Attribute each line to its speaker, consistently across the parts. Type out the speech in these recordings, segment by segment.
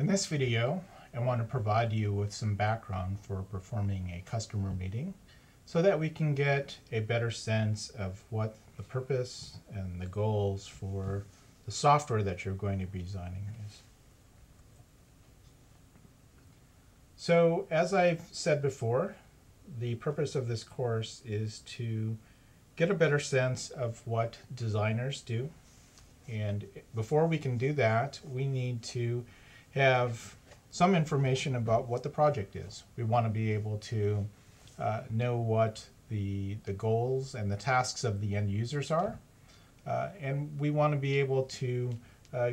Speaker 1: In this video, I want to provide you with some background for performing a customer meeting so that we can get a better sense of what the purpose and the goals for the software that you're going to be designing is. So, as I've said before, the purpose of this course is to get a better sense of what designers do. And before we can do that, we need to have some information about what the project is. We want to be able to know what the goals and the tasks of the end users are. And we want to be able to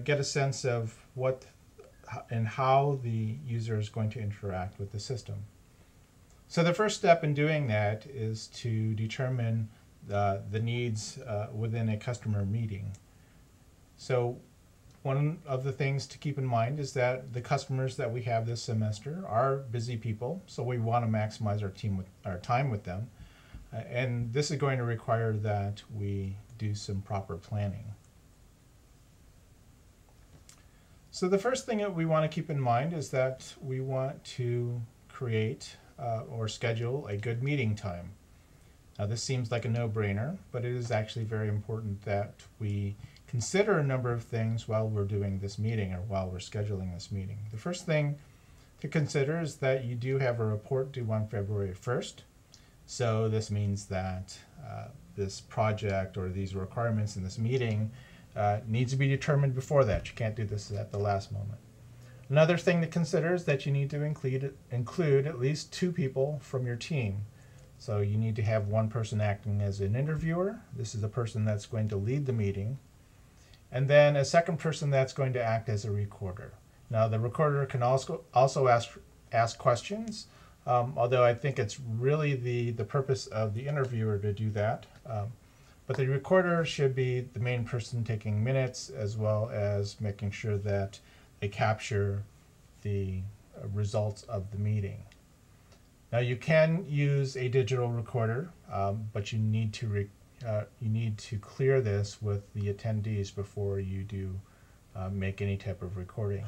Speaker 1: get a sense of what and how the user is going to interact with the system. So the first step in doing that is to determine the needs within a customer meeting. So one of the things to keep in mind is that the customers that we have this semester are busy people, so we want to maximize our time with them. And this is going to require that we do some proper planning. So the first thing that we want to keep in mind is that we want to create or schedule a good meeting time. Now this seems like a no-brainer, but it is actually very important that we consider a number of things while we're doing this meeting or while we're scheduling this meeting. The first thing to consider is that you do have a report due on February 1st. So this means that this project or these requirements in this meeting needs to be determined before that. You can't do this at the last moment. Another thing to consider is that you need to include at least 2 people from your team. So you need to have one person acting as an interviewer. This is the person that's going to lead the meeting. And then a second person that's going to act as a recorder. Now the recorder can also ask questions, although I think it's really the purpose of the interviewer to do that. But the recorder should be the main person taking minutes, as well as making sure that they capture the results of the meeting. Now you can use a digital recorder, but you need to clear this with the attendees before you do make any type of recording.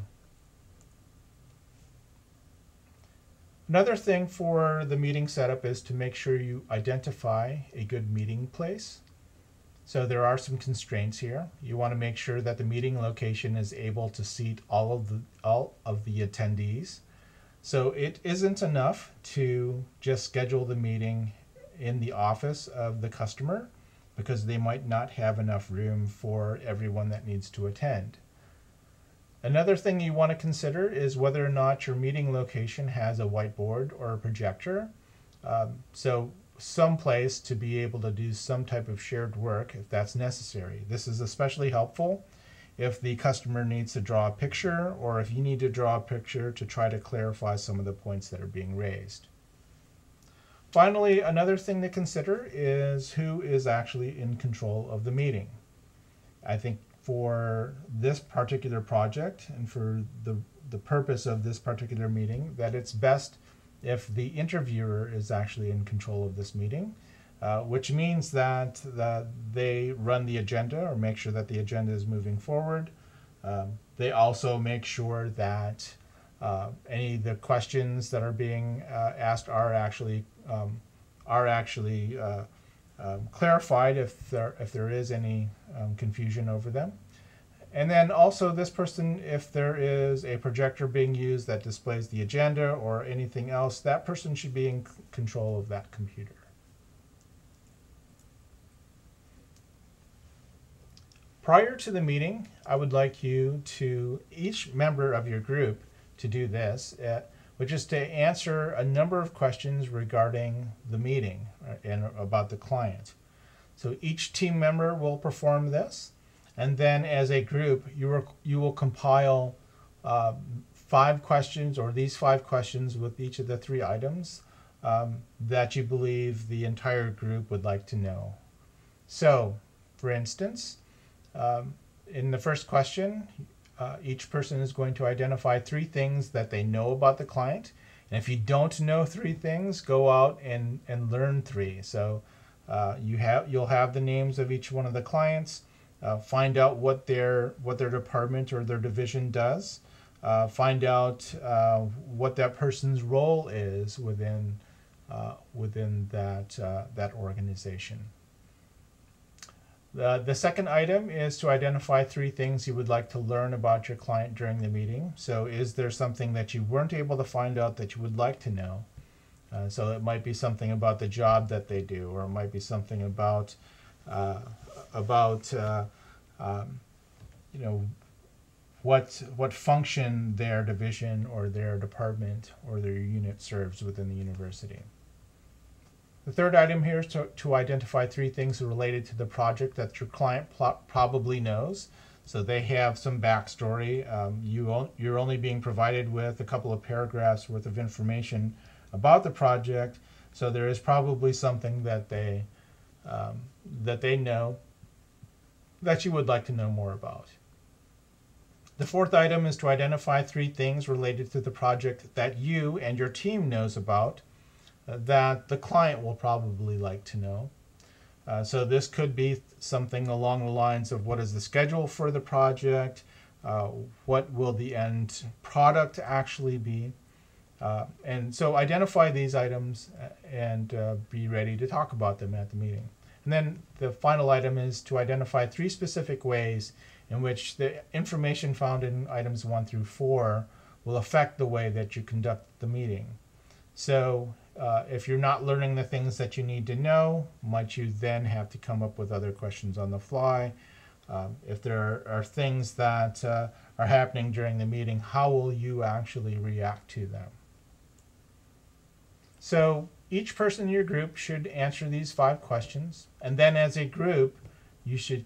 Speaker 1: Another thing for the meeting setup is to make sure you identify a good meeting place. So there are some constraints here. You want to make sure that the meeting location is able to seat all of the attendees. So it isn't enough to just schedule the meeting in the office of the customer, because they might not have enough room for everyone that needs to attend. Another thing you want to consider is whether or not your meeting location has a whiteboard or a projector. So some place to be able to do some type of shared work if that's necessary. This is especially helpful if the customer needs to draw a picture, or if you need to draw a picture to try to clarify some of the points that are being raised. Finally, another thing to consider is who is actually in control of the meeting. I think for this particular project and for the purpose of this particular meeting, that it's best if the interviewer is actually in control of this meeting, which means that they run the agenda or make sure that the agenda is moving forward. They also make sure that any of the questions that are being asked are actually clarified if there is any confusion over them. And then also this person, if there is a projector being used that displays the agenda or anything else, that person should be in control of that computer. Prior to the meeting, I would like each member of your group to do this, which is to answer a number of questions regarding the meeting and about the client. So each team member will perform this, and then as a group, you will compile 5 questions, or these 5 questions with each of the 3 items that you believe the entire group would like to know. So, for instance, in the first question, each person is going to identify 3 things that they know about the client. And if you don't know 3 things, go out and learn 3. So you'll have the names of each one of the clients. Find out what their department or their division does. find out what that person's role is within that organization. The second item is to identify 3 things you would like to learn about your client during the meeting. So is there something that you weren't able to find out that you would like to know? So it might be something about the job that they do, or it might be something about what function their division or their department or their unit serves within the university. The third item here is to identify 3 things related to the project that your client probably knows. So they have some backstory. You're only being provided with a couple of paragraphs worth of information about the project, so there is probably something that they know that you would like to know more about. The fourth item is to identify 3 things related to the project that you and your team knows about that the client will probably like to know. So this could be something along the lines of what is the schedule for the project, what will the end product actually be, and so identify these items and be ready to talk about them at the meeting. And then the final item is to identify 3 specific ways in which the information found in items 1 through 4 will affect the way that you conduct the meeting. So if you're not learning the things that you need to know, might you then have to come up with other questions on the fly? If there are things that are happening during the meeting, how will you actually react to them? So each person in your group should answer these 5 questions, and then as a group, you should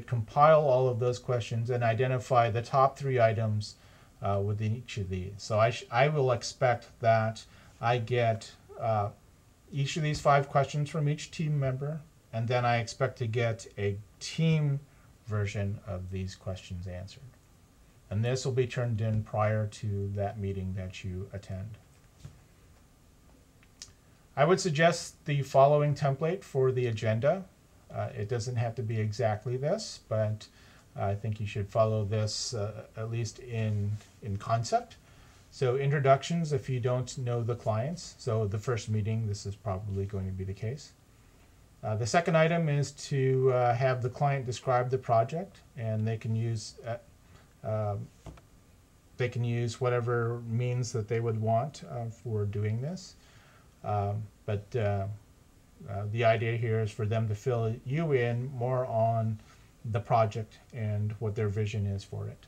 Speaker 1: compile all of those questions and identify the top 3 items within each of these. So I will expect that I get each of these 5 questions from each team member, and then I expect to get a team version of these questions answered. And this will be turned in prior to that meeting that you attend. I would suggest the following template for the agenda. It doesn't have to be exactly this, but I think you should follow this at least in concept. So introductions, if you don't know the clients. So the first meeting, this is probably going to be the case. The second item is to have the client describe the project, and they can use whatever means that they would want for doing this. But the idea here is for them to fill you in more on the project and what their vision is for it.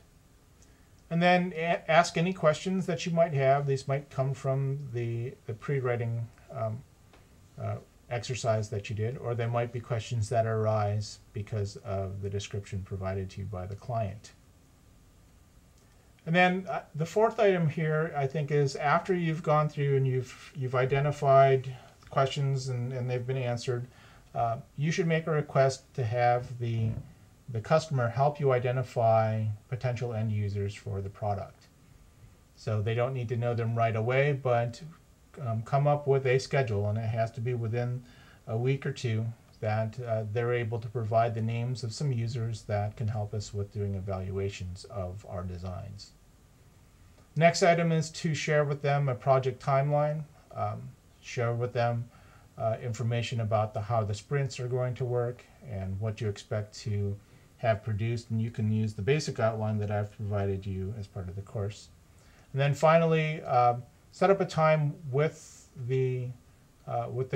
Speaker 1: And then ask any questions that you might have. These might come from the pre-writing exercise that you did, or they might be questions that arise because of the description provided to you by the client. And then the fourth item here, I think, is after you've gone through and you've identified questions and they've been answered, you should make a request to have the customer help you identify potential end users for the product. So they don't need to know them right away, but come up with a schedule, and it has to be within a week or 2 that they're able to provide the names of some users that can help us with doing evaluations of our designs. Next item is to share with them a project timeline, share with them information about how the sprints are going to work and what you expect to have produced, and you can use the basic outline that I've provided you as part of the course. And then finally, set up a time with the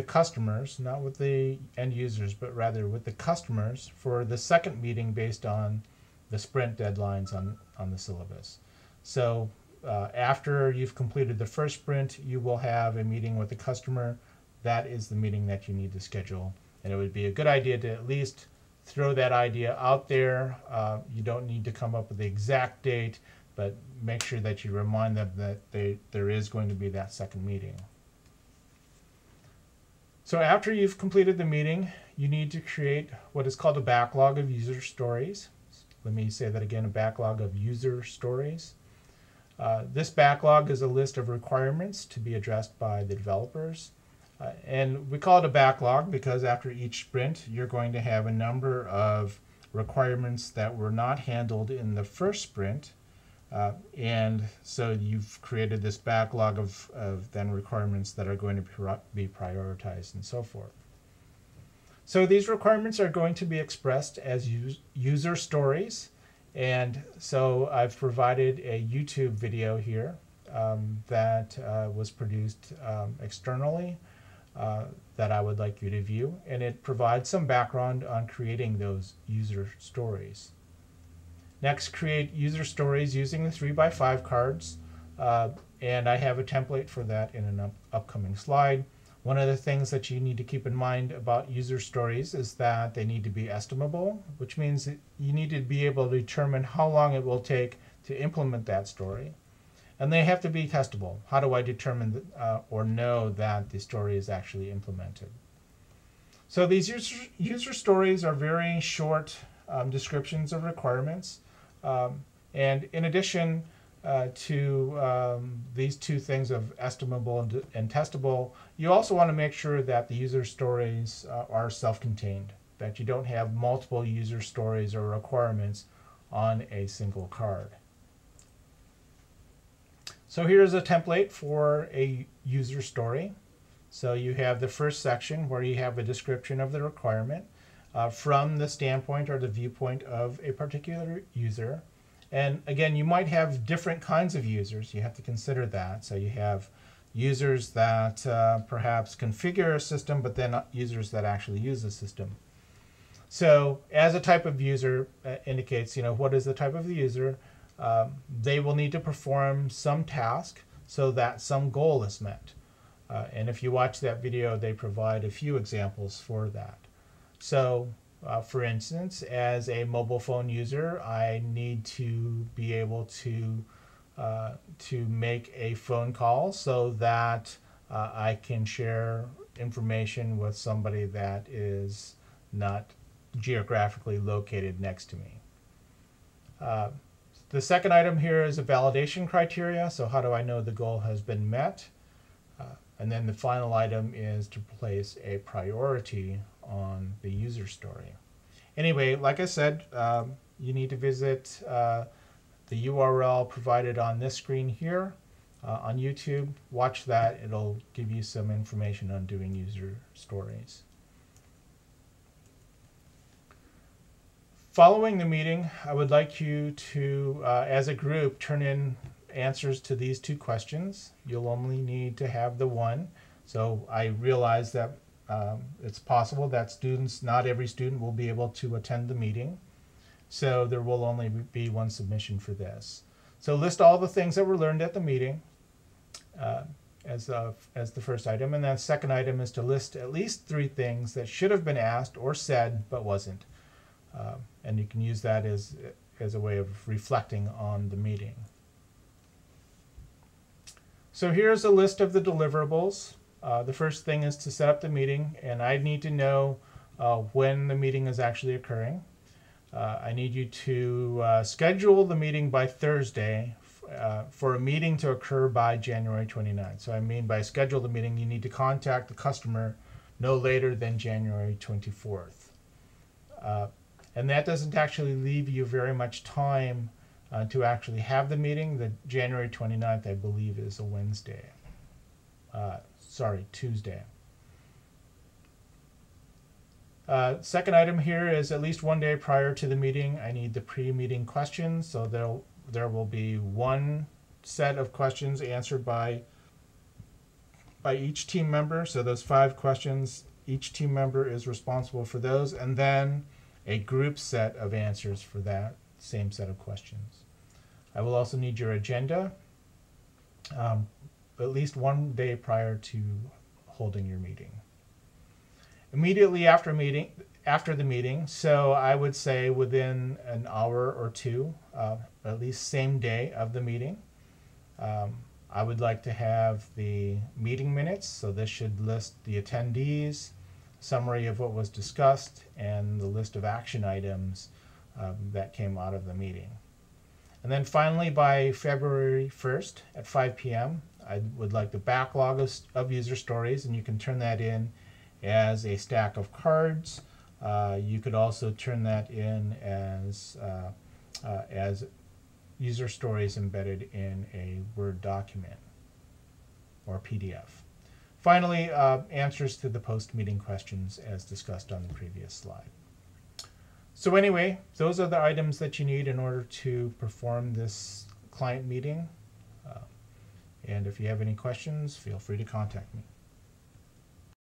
Speaker 1: customers, not with the end users, but rather with the customers for the second meeting based on the sprint deadlines on the syllabus. So after you've completed the first sprint, you will have a meeting with the customer. That is the meeting that you need to schedule. And it would be a good idea to at least throw that idea out there. You don't need to come up with the exact date, but make sure that you remind them that there is going to be that second meeting. So after you've completed the meeting, you need to create what is called a backlog of user stories. Let me say that again, a backlog of user stories. This backlog is a list of requirements to be addressed by the developers. And we call it a backlog because after each sprint, you're going to have a number of requirements that were not handled in the first sprint And so you've created this backlog of then requirements that are going to be prioritized and so forth. So these requirements are going to be expressed as user stories. And so I've provided a YouTube video here that was produced externally that I would like you to view. And it provides some background on creating those user stories. Next, create user stories using the 3x5 cards. And I have a template for that in an upcoming slide. One of the things that you need to keep in mind about user stories is that they need to be estimable, which means that you need to be able to determine how long it will take to implement that story. And they have to be testable. How do I determine or know that the story is actually implemented? So these user stories are very short descriptions of requirements. And in addition to these two things of estimable and testable, you also want to make sure that the user stories are self-contained, that you don't have multiple user stories or requirements on a single card. So here's a template for a user story. So you have the first section where you have a description of the requirement from the standpoint or the viewpoint of a particular user. And again, you might have different kinds of users. You have to consider that. So you have users that perhaps configure a system, but then users that actually use the system. So as a type of user indicates, what is the type of the user? They will need to perform some task so that some goal is met. And if you watch that video, they provide a few examples for that. So for instance, as a mobile phone user, I need to be able to make a phone call so that I can share information with somebody that is not geographically located next to me. The second item here is a validation criteria. So how do I know the goal has been met? And then the final item is to place a priority on the user story. Anyway, like I said, you need to visit the URL provided on this screen here on YouTube. Watch that. It'll give you some information on doing user stories. Following the meeting, I would like you to, as a group, turn in answers to these two questions. You'll only need to have the one. So I realize that it's possible that not every student will be able to attend the meeting. So there will only be one submission for this. So list all the things that were learned at the meeting as the first item. And then the second item is to list at least 3 things that should have been asked or said but wasn't. And you can use that as a way of reflecting on the meeting. So here's a list of the deliverables. The first thing is to set up the meeting, and I need to know when the meeting is actually occurring. I need you to schedule the meeting by Thursday for a meeting to occur by January 29th. So I mean by schedule the meeting, you need to contact the customer no later than January 24th. And that doesn't actually leave you very much time to actually have the meeting. The January 29th, I believe, is a Wednesday. Tuesday. Second item here is at least 1 day prior to the meeting, I need the pre-meeting questions. So there will be one set of questions answered by each team member. So those 5 questions, each team member is responsible for those, and then a group set of answers for that same set of questions. I will also need your agenda at least 1 day prior to holding your meeting. Immediately after the meeting, so I would say within an hour or two, at least same day of the meeting, I would like to have the meeting minutes. So this should list the attendees, summary of what was discussed, and the list of action items that came out of the meeting. And then finally, by February 1st at 5 p.m., I would like the backlog of user stories, and you can turn that in as a stack of cards. You could also turn that in as user stories embedded in a Word document or PDF. Finally, answers to the post-meeting questions as discussed on the previous slide. So anyway, those are the items that you need in order to perform this client meeting. And if you have any questions, feel free to contact me.